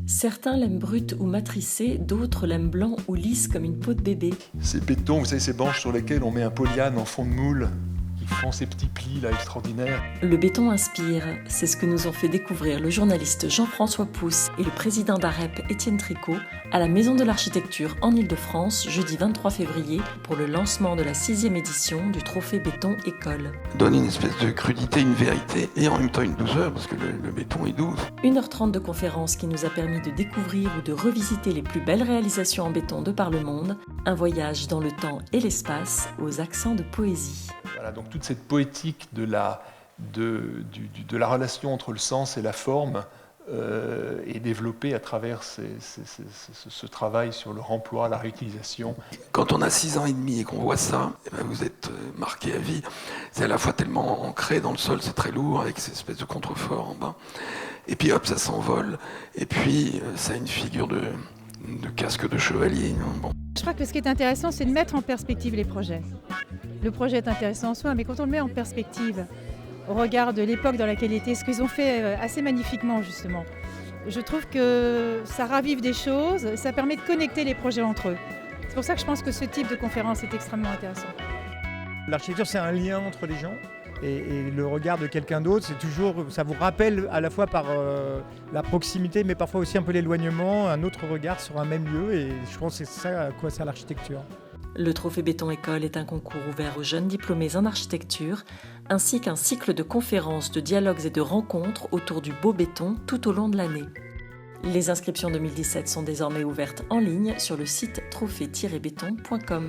Certains l'aiment brut ou matricé, d'autres l'aiment blanc ou lisse comme une peau de bébé. Ces bétons, vous savez, ces banches sur lesquelles on met un polyane en fond de moule, qui font ces petits plis là extraordinaires. Le béton inspire, c'est ce que nous ont fait découvrir le journaliste Jean-François Pousse et le président d'AREP Étienne Tricot à la Maison de l'Architecture en Ile-de-France, jeudi 23 février, pour le lancement de la 6e édition du Trophée Béton École. Donne une espèce de crudité, une vérité, et en même temps une douceur, parce que le béton est doux. 1h30 de conférence qui nous a permis de découvrir ou de revisiter les plus belles réalisations en béton de par le monde, un voyage dans le temps et l'espace aux accents de poésie. Voilà, donc toute cette poétique de la relation entre le sens et la forme est développée à travers ce travail sur le remploi, la réutilisation. Quand on a 6 ans et demi et qu'on voit ça, eh ben vous êtes marqué à vie. C'est à la fois tellement ancré dans le sol, c'est très lourd, avec cette espèce de contrefort en bas. Et puis hop, ça s'envole. Et puis ça a une figure de casque de chevalier. Bon. Je crois que ce qui est intéressant, c'est de mettre en perspective les projets. Le projet est intéressant en soi, mais quand on le met en perspective, au regard de l'époque dans laquelle il était, ce qu'ils ont fait assez magnifiquement justement, je trouve que ça ravive des choses, ça permet de connecter les projets entre eux. C'est pour ça que je pense que ce type de conférence est extrêmement intéressant. L'architecture, c'est un lien entre les gens. Et le regard de quelqu'un d'autre, c'est toujours, ça vous rappelle à la fois par la proximité, mais parfois aussi un peu l'éloignement, un autre regard sur un même lieu. Et je pense que c'est ça à quoi sert l'architecture. Le Trophée Béton École est un concours ouvert aux jeunes diplômés en architecture, ainsi qu'un cycle de conférences, de dialogues et de rencontres autour du beau béton tout au long de l'année. Les inscriptions 2017 sont désormais ouvertes en ligne sur le site trophée-béton.com.